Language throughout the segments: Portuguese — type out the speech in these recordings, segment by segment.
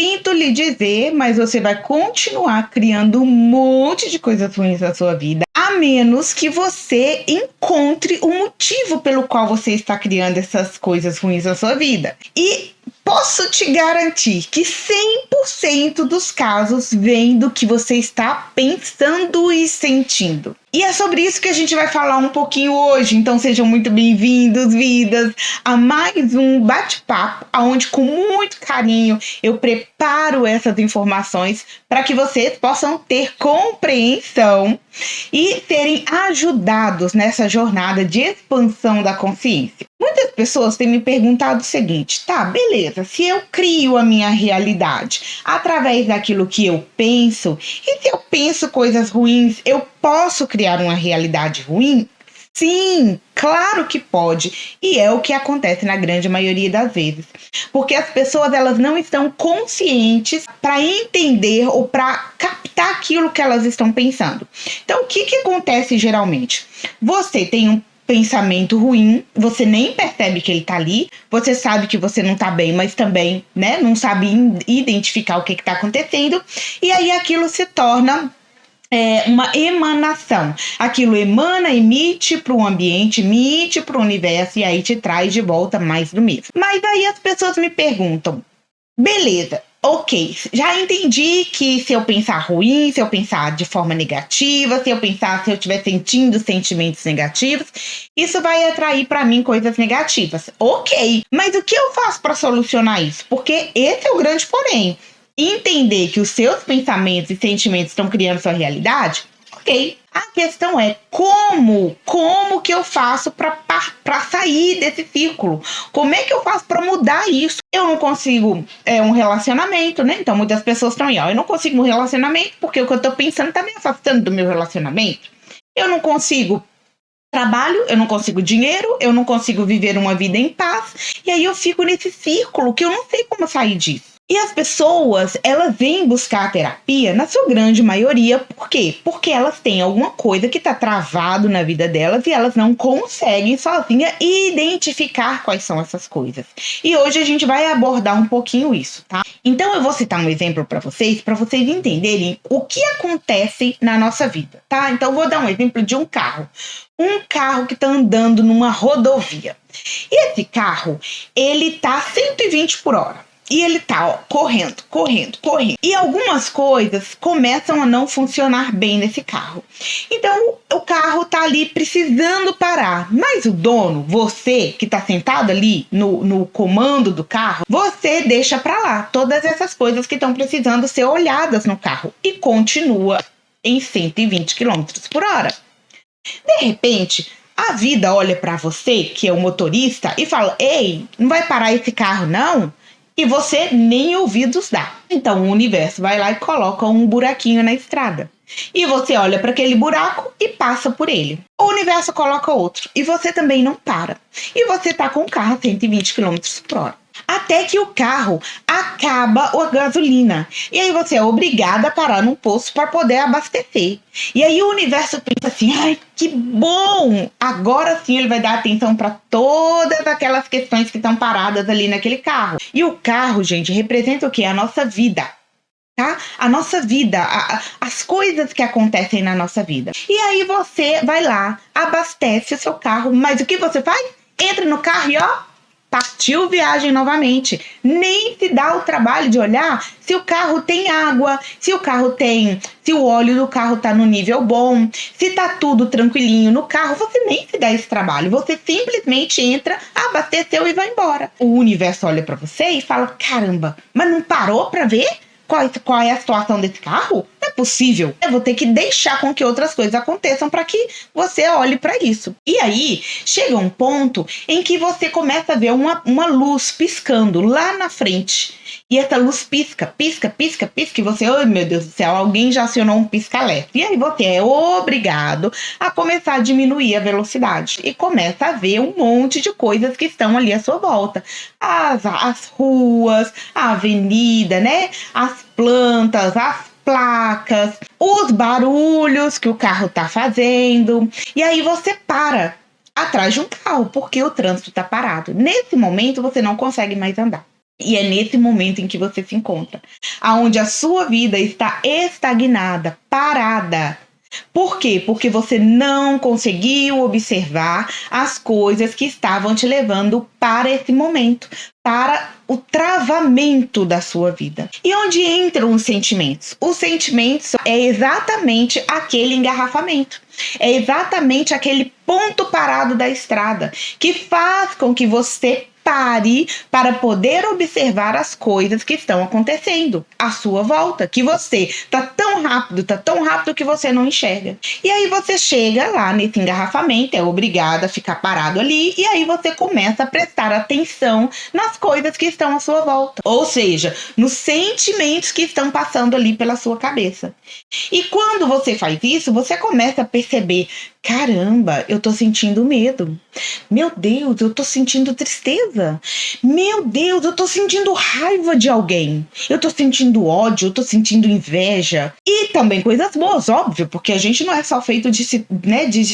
Sinto lhe dizer, mas você vai continuar criando um monte de coisas ruins na sua vida, a menos que você encontre o motivo pelo qual você está criando essas coisas ruins na sua vida. E posso te garantir que 100% dos casos vem do que você está pensando e sentindo. E é sobre isso que a gente vai falar um pouquinho hoje. Então sejam muito bem-vindos, vidas, a mais um bate-papo, onde com muito carinho eu preparo essas informações para que vocês possam ter compreensão e serem ajudados nessa jornada de expansão da consciência. Muitas pessoas têm me perguntado o seguinte: tá, beleza, se eu crio a minha realidade através daquilo que eu penso, e se eu penso coisas ruins, eu posso criar uma realidade ruim? Sim, claro que pode. E é o que acontece na grande maioria das vezes. Porque as pessoas elas não estão conscientes para entender ou para captar aquilo que elas estão pensando. Então, o que acontece geralmente? Você tem um pensamento ruim, você nem percebe que ele tá ali, você sabe que você não tá bem, mas também, né, não sabe identificar o que tá acontecendo, e aí aquilo se torna uma emanação. Aquilo emana, emite para o ambiente, emite para o universo e aí te traz de volta mais do mesmo. Mas aí as pessoas me perguntam, beleza, ok, já entendi que se eu pensar ruim, se eu pensar de forma negativa, se eu estiver sentindo sentimentos negativos, isso vai atrair para mim coisas negativas. Ok, mas o que eu faço para solucionar isso? Porque esse é o grande porém. Entender que os seus pensamentos e sentimentos estão criando sua realidade, ok. A questão é como que eu faço para sair desse círculo? Como é que eu faço para mudar isso? Eu não consigo um relacionamento, né? Então muitas pessoas estão aí, eu não consigo um relacionamento porque o que eu estou pensando está me afastando do meu relacionamento. Eu não consigo trabalho, eu não consigo dinheiro, eu não consigo viver uma vida em paz. E aí eu fico nesse círculo que eu não sei como sair disso. E as pessoas, elas vêm buscar a terapia, na sua grande maioria, por quê? Porque elas têm alguma coisa que está travado na vida delas e elas não conseguem sozinha identificar quais são essas coisas. E hoje a gente vai abordar um pouquinho isso, tá? Então eu vou citar um exemplo para vocês entenderem o que acontece na nossa vida, tá? Então eu vou dar um exemplo de um carro. Um carro que está andando numa rodovia. E esse carro, ele tá 120 por hora. E ele tá, correndo. E algumas coisas começam a não funcionar bem nesse carro. Então, o carro tá ali precisando parar. Mas o dono, você que tá sentado ali no comando do carro, você deixa pra lá todas essas coisas que estão precisando ser olhadas no carro. E continua em 120 km por hora. De repente, a vida olha pra você, que é o motorista, e fala: ei, não vai parar esse carro não? E você nem ouvidos dá. Então o universo vai lá e coloca um buraquinho na estrada. E você olha para aquele buraco e passa por ele. O universo coloca outro. E você também não para. E você tá com o carro a 120 km por hora. Até que o carro acaba a gasolina. E aí você é obrigada a parar num posto para poder abastecer. E aí o universo pensa assim: ai, que bom! Agora sim ele vai dar atenção para todas aquelas questões que estão paradas ali naquele carro. E o carro, gente, representa o quê? A nossa vida. Tá? A nossa vida, as coisas que acontecem na nossa vida. E aí você vai lá, abastece o seu carro, mas o que você faz? Entra no carro e partiu viagem novamente. Nem se dá o trabalho de olhar se o carro tem água, se o óleo do carro tá no nível bom, se tá tudo tranquilinho no carro. Você nem se dá esse trabalho. Você simplesmente entra, abasteceu e vai embora. O universo olha pra você e fala: caramba, mas não parou pra ver qual é a situação desse carro? Não é possível. Eu vou ter que deixar com que outras coisas aconteçam para que você olhe para isso. E aí, chega um ponto em que você começa a ver uma luz piscando lá na frente. E essa luz pisca, e você, oh meu Deus do céu, alguém já acionou um pisca-alerta. E aí você é obrigado a começar a diminuir a velocidade. E começa a ver um monte de coisas que estão ali à sua volta. As ruas, a avenida, né? As plantas, as placas, os barulhos que o carro tá fazendo. E aí você para atrás de um carro, porque o trânsito tá parado. Nesse momento, você não consegue mais andar. E é nesse momento em que você se encontra, aonde a sua vida está estagnada, parada. Por quê? Porque você não conseguiu observar as coisas que estavam te levando para esse momento, para o travamento da sua vida. E onde entram os sentimentos? Os sentimentos é exatamente aquele engarrafamento. É exatamente aquele ponto parado da estrada que faz com que você pare para poder observar as coisas que estão acontecendo à sua volta, que você tá tão rápido que você não enxerga. E aí você chega lá nesse engarrafamento, é obrigado a ficar parado ali, e aí você começa a prestar atenção nas coisas que estão à sua volta, ou seja, nos sentimentos que estão passando ali pela sua cabeça. E quando você faz isso, você começa a perceber: caramba, eu tô sentindo medo. Meu Deus, eu tô sentindo tristeza. Meu Deus, eu tô sentindo raiva de alguém. Eu tô sentindo ódio, eu tô sentindo inveja. E também coisas boas, óbvio, porque a gente não é só feito de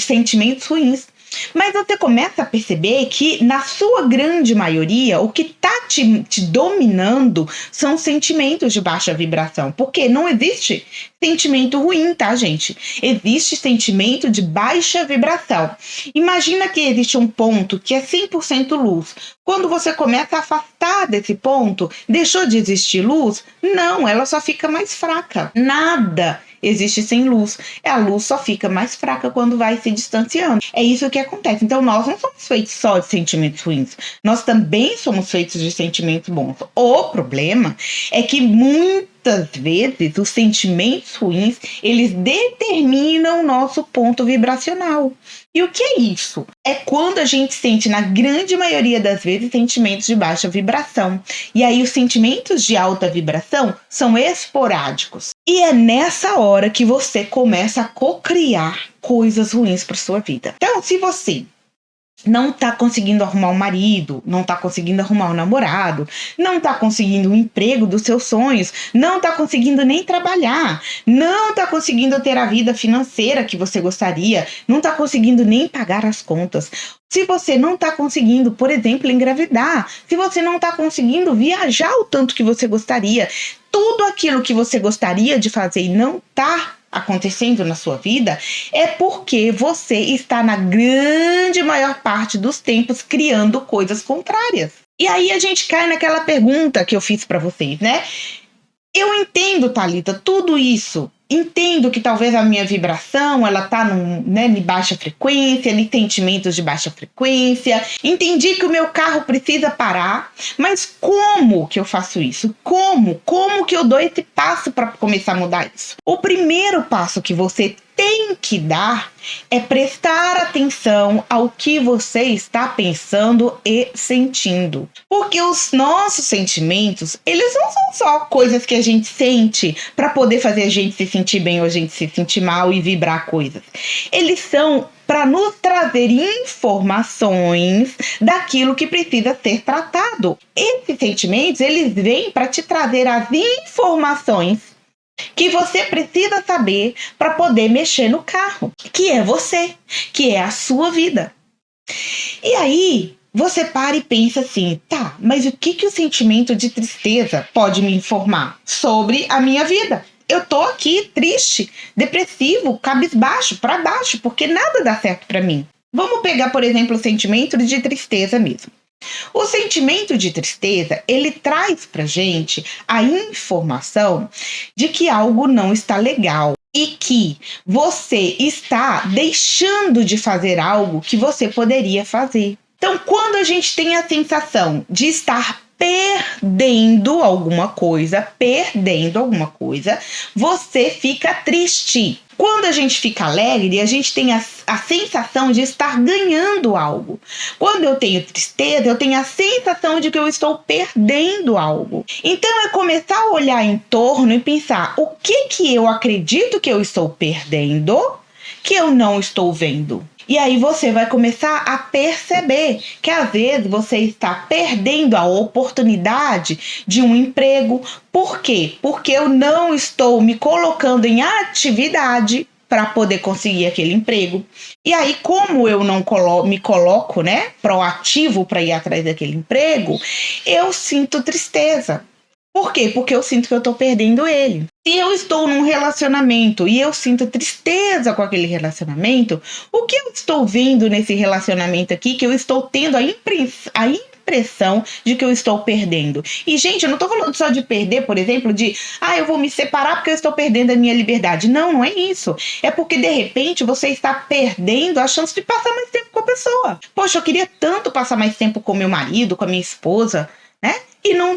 sentimentos ruins. Mas você começa a perceber que, na sua grande maioria, o que está te dominando são sentimentos de baixa vibração. Porque não existe sentimento ruim, tá, gente? Existe sentimento de baixa vibração. Imagina que existe um ponto que é 100% luz. Quando você começa a afastar desse ponto, deixou de existir luz? Não, ela só fica mais fraca. Nada existe sem luz. A luz só fica mais fraca quando vai se distanciando. É isso que acontece. Então, nós não somos feitos só de sentimentos ruins. Nós também somos feitos de sentimentos bons. O problema é que muitas vezes os sentimentos ruins, eles determinam o nosso ponto vibracional. E o que é isso? É quando a gente sente, na grande maioria das vezes, sentimentos de baixa vibração. E aí os sentimentos de alta vibração são esporádicos. E é nessa hora que você começa a cocriar coisas ruins para sua vida. Então, se você não tá conseguindo arrumar um marido, não tá conseguindo arrumar um namorado, não tá conseguindo o emprego dos seus sonhos, não tá conseguindo nem trabalhar, não tá conseguindo ter a vida financeira que você gostaria, não tá conseguindo nem pagar as contas. Se você não tá conseguindo, por exemplo, engravidar, se você não tá conseguindo viajar o tanto que você gostaria, tudo aquilo que você gostaria de fazer e não tá acontecendo na sua vida, é porque você está, na grande maior parte dos tempos, criando coisas contrárias. E aí a gente cai naquela pergunta que eu fiz para vocês, né? Eu entendo, Thalita, tudo isso. Entendo que talvez a minha vibração, ela tá em baixa frequência, em sentimentos de baixa frequência. Entendi que o meu carro precisa parar, mas como que eu faço isso? Como? Como que eu dou esse passo para começar a mudar isso? O primeiro passo que você tem que dar é prestar atenção ao que você está pensando e sentindo. Porque os nossos sentimentos, eles não são só coisas que a gente sente para poder fazer a gente se sentir bem ou a gente se sentir mal e vibrar coisas. Eles são para nos trazer informações daquilo que precisa ser tratado. Esses sentimentos, eles vêm para te trazer as informações que você precisa saber para poder mexer no carro, que é você, que é a sua vida. E aí, você para e pensa assim, tá, mas o que o sentimento de tristeza pode me informar sobre a minha vida? Eu tô aqui triste, depressivo, cabisbaixo, para baixo, porque nada dá certo para mim. Vamos pegar, por exemplo, o sentimento de tristeza mesmo. O sentimento de tristeza, ele traz pra gente a informação de que algo não está legal e que você está deixando de fazer algo que você poderia fazer. Então, quando a gente tem a sensação de estar perdendo alguma coisa, você fica triste. Quando a gente fica alegre, a gente tem a sensação de estar ganhando algo. Quando eu tenho tristeza, eu tenho a sensação de que eu estou perdendo algo. Então, é começar a olhar em torno e pensar: o que eu acredito que eu estou perdendo que eu não estou vendo? E aí você vai começar a perceber que às vezes você está perdendo a oportunidade de um emprego. Por quê? Porque eu não estou me colocando em atividade para poder conseguir aquele emprego. E aí, como eu não me coloco, né, proativo para ir atrás daquele emprego, eu sinto tristeza. Por quê? Porque eu sinto que eu estou perdendo ele. Se eu estou num relacionamento e eu sinto tristeza com aquele relacionamento, o que eu estou vendo nesse relacionamento aqui que eu estou tendo a impressão de que eu estou perdendo? E, gente, eu não estou falando só de perder, por exemplo, eu vou me separar porque eu estou perdendo a minha liberdade. Não, não é isso. É porque, de repente, você está perdendo a chance de passar mais tempo com a pessoa. Poxa, eu queria tanto passar mais tempo com meu marido, com a minha esposa, né?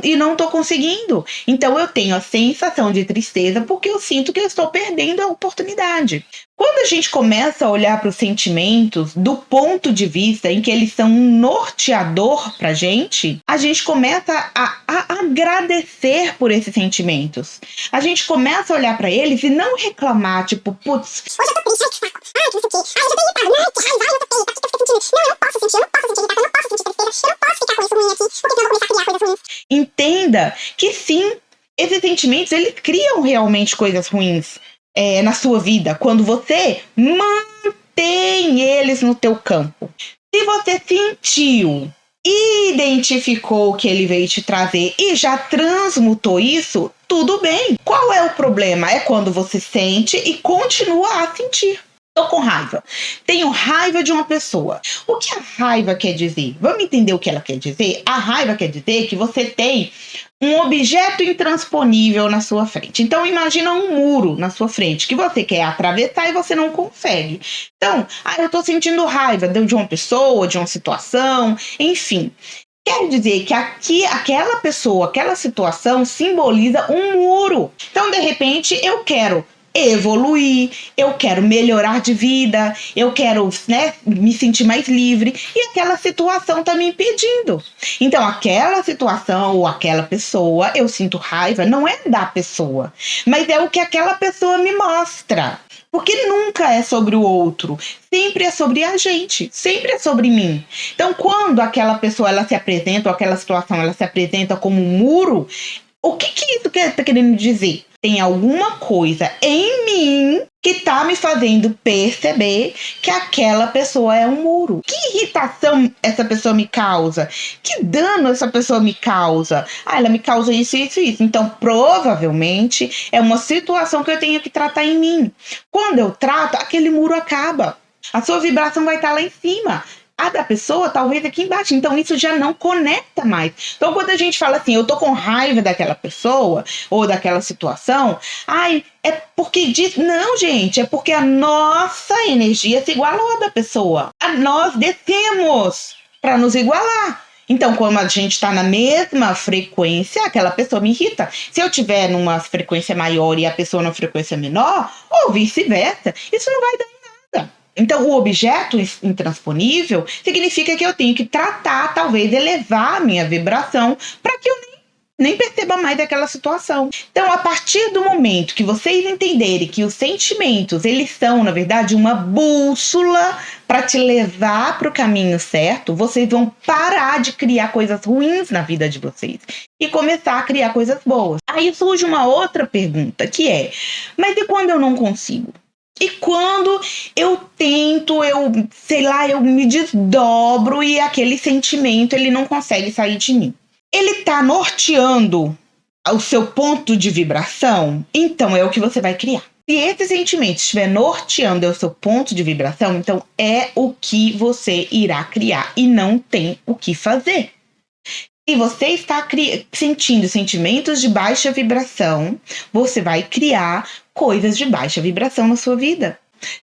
E não tô conseguindo. Então eu tenho a sensação de tristeza porque eu sinto que eu estou perdendo a oportunidade. Quando a gente começa a olhar para os sentimentos do ponto de vista em que eles são um norteador pra gente, a gente começa a agradecer por esses sentimentos. A gente começa a olhar para eles e não reclamar, tipo, putz, hoje eu tô triste, ai que saco, ai que não sei o quê, ai eu já tô irritado, ai que raiva, ai eu tô feia, por que eu fico sentindo? Não, eu não posso sentir irritado, eu não posso sentir tristeza, eu não posso ficar com isso ruim aqui, porque senão eu vou começar a criar coisas ruins. Entenda que sim, esses sentimentos, eles criam realmente coisas ruins na sua vida, quando você mantém eles no teu campo. Se você sentiu, identificou o que ele veio te trazer e já transmutou isso, tudo bem. Qual é o problema? É quando você sente e continua a sentir. Tô com raiva. Tenho raiva de uma pessoa. O que a raiva quer dizer? Vamos entender o que ela quer dizer? A raiva quer dizer que você tem um objeto intransponível na sua frente. Então, imagina um muro na sua frente que você quer atravessar e você não consegue. Então, eu tô sentindo raiva de uma pessoa, de uma situação, enfim. Quer dizer que aquela pessoa, aquela situação simboliza um muro. Então, de repente, eu quero evoluir, eu quero melhorar de vida, eu quero, né, me sentir mais livre, e aquela situação tá me impedindo. Então, aquela situação ou aquela pessoa, eu sinto raiva, não é da pessoa, mas é o que aquela pessoa me mostra. Porque nunca é sobre o outro, sempre é sobre a gente, sempre é sobre mim. Então, quando aquela pessoa ela se apresenta, ou aquela situação ela se apresenta como um muro, o que isso tá querendo dizer? Tem alguma coisa em mim que tá me fazendo perceber que aquela pessoa é um muro. Que irritação essa pessoa me causa? Que dano essa pessoa me causa? Ela me causa isso, isso, isso. Então, provavelmente, é uma situação que eu tenho que tratar em mim. Quando eu trato, aquele muro acaba. A sua vibração vai estar lá em cima. A da pessoa, talvez aqui embaixo. Então, isso já não conecta mais. Então, quando a gente fala assim, eu tô com raiva daquela pessoa ou daquela situação, é porque diz... Não, gente, é porque a nossa energia se igualou à da pessoa. Nós descemos para nos igualar. Então, quando a gente está na mesma frequência, aquela pessoa me irrita. Se eu tiver numa frequência maior e a pessoa numa frequência menor, ou vice-versa, isso não vai dar em nada. Então, o objeto intransponível significa que eu tenho que tratar, talvez elevar a minha vibração para que eu nem perceba mais aquela situação. Então, a partir do momento que vocês entenderem que os sentimentos, eles são, na verdade, uma bússola para te levar para o caminho certo, vocês vão parar de criar coisas ruins na vida de vocês e começar a criar coisas boas. Aí surge uma outra pergunta, que é, mas e quando eu não consigo? E quando eu tento, eu me desdobro e aquele sentimento, ele não consegue sair de mim. Ele tá norteando o seu ponto de vibração? Então é o que você vai criar. Se esse sentimento estiver norteando o seu ponto de vibração, então é o que você irá criar e não tem o que fazer. Se você está sentindo sentimentos de baixa vibração, você vai criar coisas de baixa vibração na sua vida.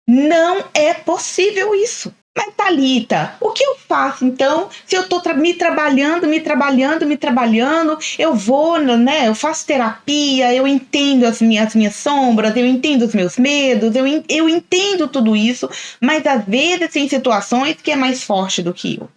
Não é possível isso. Mas, Thalita, o que eu faço, então, se eu estou me trabalhando, eu vou, né, eu faço terapia, eu entendo as minhas sombras, eu entendo os meus medos, eu entendo tudo isso, mas às vezes tem situações que é mais forte do que eu.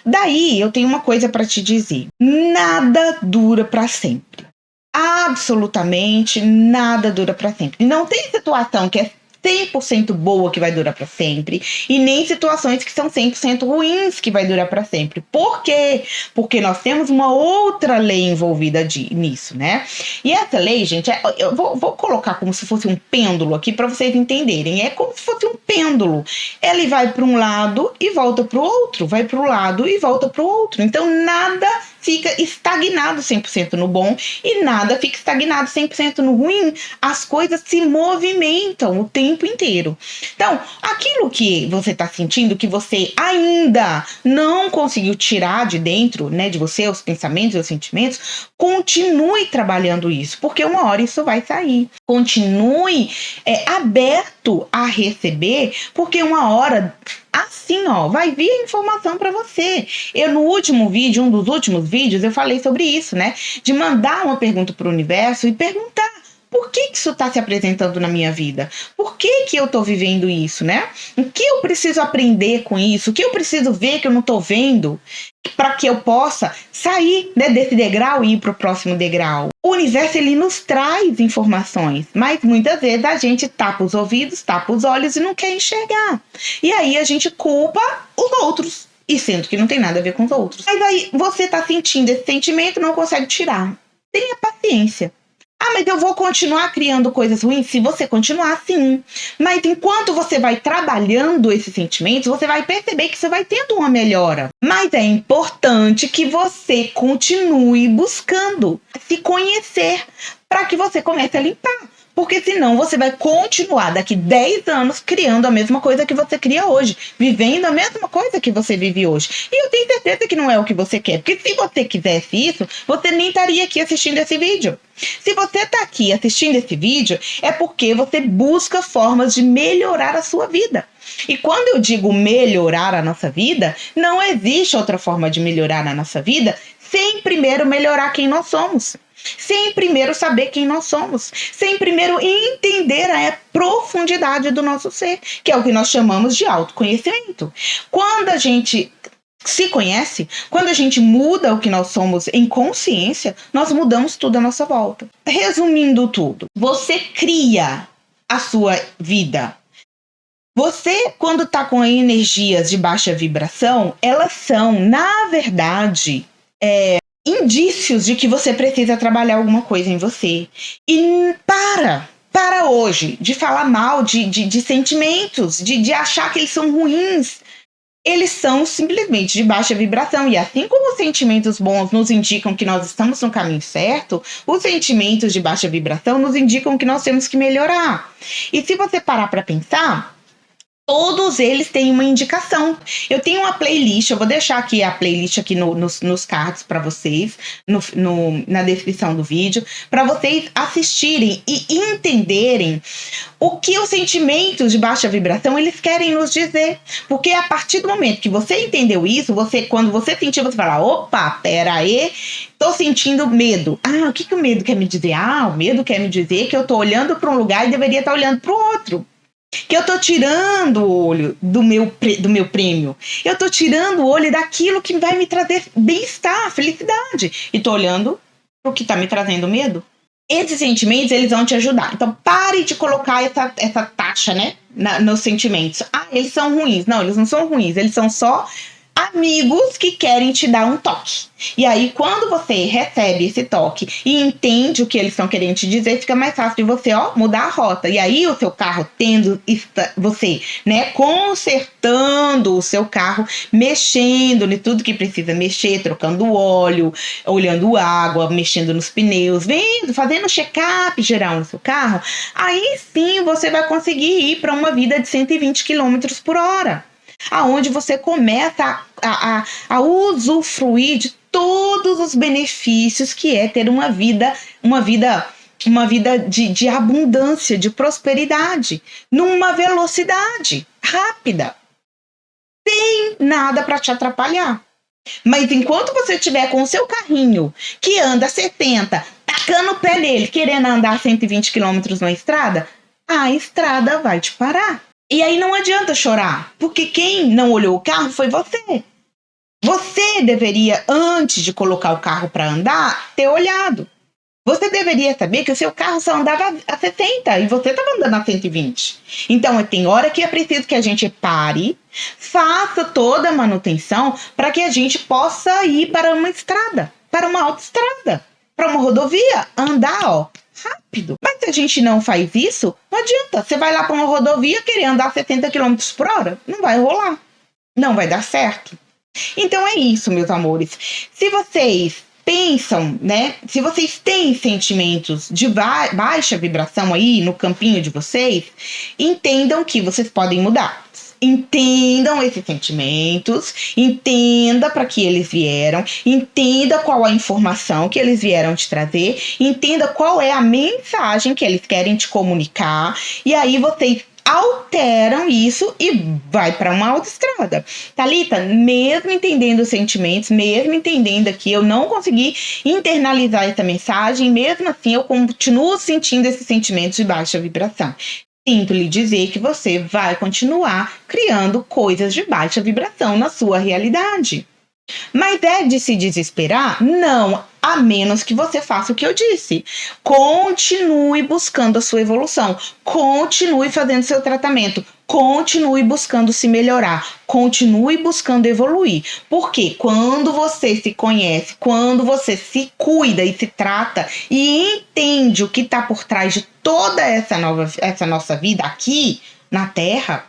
Daí, eu tenho uma coisa para te dizer. Nada dura para sempre. Absolutamente nada dura para sempre. Não tem situação que é 100% boa que vai durar para sempre e nem situações que são 100% ruins que vai durar para sempre. Por quê? Porque nós temos uma outra lei envolvida nisso, né? E essa lei, gente, eu vou colocar como se fosse um pêndulo aqui para vocês entenderem. É como se fosse um pêndulo. Ele vai para um lado e volta para o outro, vai para o lado e volta para o outro. Então, nada fica estagnado 100% no bom e nada fica estagnado 100% no ruim. As coisas se movimentam o tempo inteiro. Então, aquilo que você está sentindo, que você ainda não conseguiu tirar de dentro, né, de você, os pensamentos e os sentimentos, continue trabalhando isso, porque uma hora isso vai sair. Continue aberto a receber, porque uma hora, assim, vai vir a informação para você. Eu, no último vídeo, um dos últimos vídeos, eu falei sobre isso, né? De mandar uma pergunta para o universo e perguntar: por que isso está se apresentando na minha vida? Por que eu estou vivendo isso, né? O que eu preciso aprender com isso? O que eu preciso ver que eu não estou vendo? Para que eu possa sair, né, desse degrau e ir para o próximo degrau. O universo, ele nos traz informações, mas muitas vezes a gente tapa os ouvidos, tapa os olhos e não quer enxergar. E aí a gente culpa os outros, e sendo que não tem nada a ver com os outros. Mas aí você está sentindo esse sentimento e não consegue tirar. Tenha paciência. Ah, mas eu vou continuar criando coisas ruins? Se você continuar, sim. Mas enquanto você vai trabalhando esses sentimentos, você vai perceber que você vai tendo uma melhora. Mas é importante que você continue buscando se conhecer para que você comece a limpar. Porque senão você vai continuar daqui 10 anos criando a mesma coisa que você cria hoje. Vivendo a mesma coisa que você vive hoje. E eu tenho certeza que não é o que você quer. Porque se você quisesse isso, você nem estaria aqui assistindo esse vídeo. Se você está aqui assistindo esse vídeo, é porque você busca formas de melhorar a sua vida. E quando eu digo melhorar a nossa vida, não existe outra forma de melhorar a nossa vida sem primeiro melhorar quem nós somos. Sem primeiro saber quem nós somos. Sem primeiro entender a profundidade do nosso ser, que é o que nós chamamos de autoconhecimento. Quando a gente se conhece, quando a gente muda o que nós somos em consciência, nós mudamos tudo à nossa volta. Resumindo tudo, você cria a sua vida. Você, quando está com energias de baixa vibração, elas são, na verdade, indícios de que você precisa trabalhar alguma coisa em você. E para hoje de falar mal de sentimentos, de achar que eles são ruins. Eles são simplesmente de baixa vibração. E assim como os sentimentos bons nos indicam que nós estamos no caminho certo, os sentimentos de baixa vibração nos indicam que nós temos que melhorar. E se você parar para pensar, todos eles têm uma indicação. Eu tenho uma playlist, eu vou deixar aqui a playlist aqui nos cards para vocês, na descrição do vídeo, para vocês assistirem e entenderem o que os sentimentos de baixa vibração eles querem nos dizer. Porque a partir do momento que você entendeu isso, quando você sentir, você fala: opa, pera aí, tô sentindo medo. Ah, o que o medo quer me dizer? Ah, o medo quer me dizer que eu tô olhando para um lugar e deveria estar olhando para o outro. Que eu tô tirando o olho do meu prêmio. Eu tô tirando o olho daquilo que vai me trazer bem-estar, felicidade. E tô olhando pro que tá me trazendo medo. Esses sentimentos, eles vão te ajudar. Então, pare de colocar essa taxa, né, nos sentimentos. Ah, eles são ruins. Não, eles não são ruins. Eles são só amigos que querem te dar um toque. E aí, quando você recebe esse toque e entende o que eles estão querendo te dizer, fica mais fácil de você, mudar a rota. E aí, o seu carro você, né, consertando o seu carro, mexendo em tudo que precisa mexer, trocando óleo, olhando água, mexendo nos pneus, fazendo check-up geral no seu carro, aí sim você vai conseguir ir para uma vida de 120 km por hora. Aonde você começa a usufruir de todos os benefícios que é ter uma vida de abundância, de prosperidade, numa velocidade rápida, sem nada para te atrapalhar. Mas enquanto você estiver com o seu carrinho que anda 70, tacando o pé nele, querendo andar 120 km na estrada, a estrada vai te parar. E aí não adianta chorar, porque quem não olhou o carro foi você. Você deveria, antes de colocar o carro para andar, ter olhado. Você deveria saber que o seu carro só andava a 60 e você estava andando a 120. Então, tem hora que é preciso que a gente pare, faça toda a manutenção para que a gente possa ir para uma estrada, para uma autoestrada, para uma rodovia, andar, rápido. Mas se a gente não faz isso, não adianta. Você vai lá para uma rodovia querer andar 70 km por hora, não vai rolar. Não vai dar certo. Então é isso, meus amores. Se vocês pensam, né? Se vocês têm sentimentos de baixa vibração aí no campinho de vocês, entendam que vocês podem mudar. Entendam esses sentimentos, entenda para que eles vieram, entenda qual a informação que eles vieram te trazer, entenda qual é a mensagem que eles querem te comunicar, e aí vocês alteram isso e vai para uma autoestrada. Thalita, mesmo entendendo os sentimentos, mesmo entendendo que eu não consegui internalizar essa mensagem, mesmo assim eu continuo sentindo esses sentimentos de baixa vibração. Sinto lhe dizer que você vai continuar criando coisas de baixa vibração na sua realidade. Mas é de se desesperar? Não, a menos que você faça o que eu disse. Continue buscando a sua evolução, continue fazendo seu tratamento, continue buscando se melhorar, continue buscando evoluir. Porque quando você se conhece, quando você se cuida e se trata e entende o que está por trás de toda essa nossa vida aqui na Terra,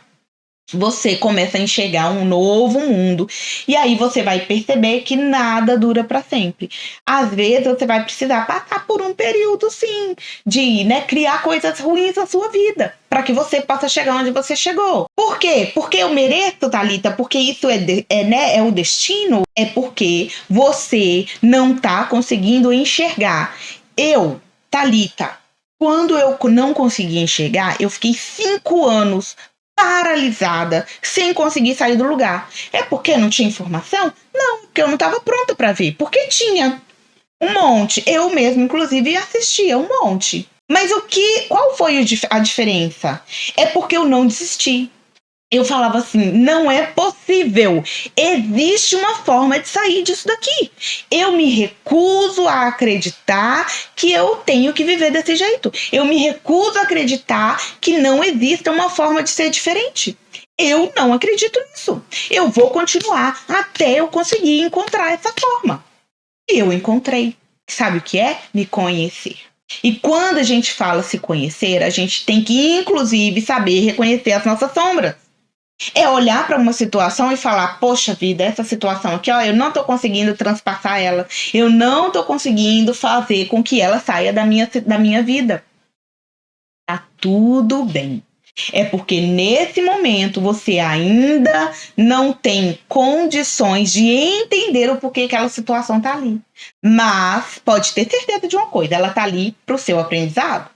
você começa a enxergar um novo mundo. E aí você vai perceber que nada dura para sempre. Às vezes você vai precisar passar por um período, sim, de criar coisas ruins na sua vida, para que você possa chegar onde você chegou. Por quê? Porque eu mereço, Thalita? Porque isso é o destino? É porque você não tá conseguindo enxergar. Eu, Thalita, quando eu não consegui enxergar, eu fiquei 5 anos paralisada, sem conseguir sair do lugar. É porque não tinha informação? Não, porque eu não estava pronta para ver. Porque tinha um monte. Eu mesma, inclusive, assistia um monte. Mas qual foi a diferença? É porque eu não desisti. Eu falava assim, não é possível. Existe uma forma de sair disso daqui. Eu me recuso a acreditar que eu tenho que viver desse jeito. Eu me recuso a acreditar que não exista uma forma de ser diferente. Eu não acredito nisso. Eu vou continuar até eu conseguir encontrar essa forma. E eu encontrei. Sabe o que é? Me conhecer. E quando a gente fala se conhecer, a gente tem que, inclusive, saber reconhecer as nossas sombras. É olhar para uma situação e falar, poxa vida, essa situação aqui, eu não estou conseguindo transpassar ela. Eu não estou conseguindo fazer com que ela saia da minha vida. Tá tudo bem. É porque nesse momento você ainda não tem condições de entender o porquê aquela situação tá ali. Mas pode ter certeza de uma coisa, ela tá ali pro seu aprendizado.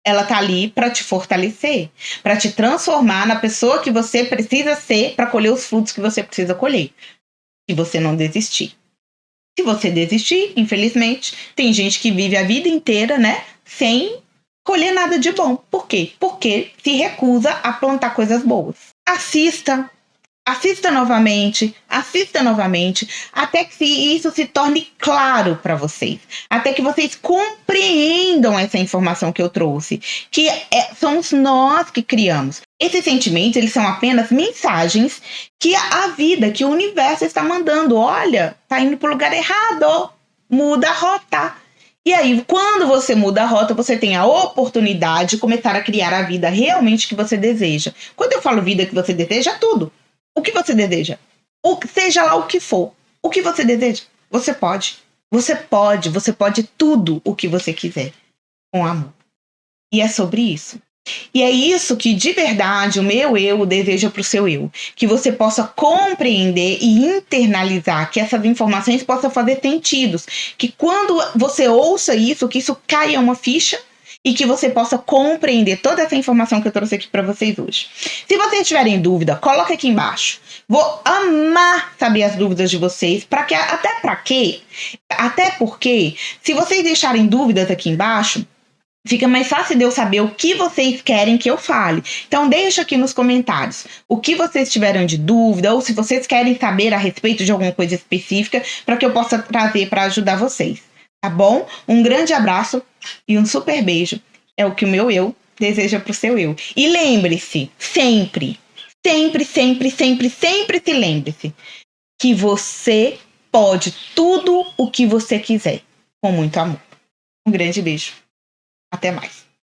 Ela tá ali para te fortalecer, para te transformar na pessoa que você precisa ser para colher os frutos que você precisa colher. Se você não desistir. Se você desistir, infelizmente, tem gente que vive a vida inteira, sem colher nada de bom. Por quê? Porque se recusa a plantar coisas boas. Assista novamente, até que isso se torne claro para vocês. Até que vocês compreendam essa informação que eu trouxe. Que somos nós que criamos. Esses sentimentos, eles são apenas mensagens que a vida, que o universo está mandando. Olha, tá indo para o lugar errado, muda a rota. E aí, quando você muda a rota, você tem a oportunidade de começar a criar a vida realmente que você deseja. Quando eu falo vida que você deseja, tudo. O que você deseja? Seja lá o que for. O que você deseja? Você pode. Você pode tudo o que você quiser. Com amor. E é sobre isso. E é isso que, de verdade, o meu eu deseja para o seu eu. Que você possa compreender e internalizar, que essas informações possam fazer sentido. Que quando você ouça isso, que isso caia uma ficha e que você possa compreender toda essa informação que eu trouxe aqui para vocês hoje. Se vocês tiverem dúvida, coloca aqui embaixo. Vou amar saber as dúvidas de vocês, até porque, se vocês deixarem dúvidas aqui embaixo, fica mais fácil de eu saber o que vocês querem que eu fale. Então, deixa aqui nos comentários o que vocês tiveram de dúvida ou se vocês querem saber a respeito de alguma coisa específica para que eu possa trazer para ajudar vocês. tá bom? Um grande abraço e um super beijo. É o que o meu eu deseja pro seu eu. E lembre-se, sempre, sempre, sempre, sempre, sempre se lembre-se que você pode tudo o que você quiser, com muito amor. Um grande beijo. Até mais.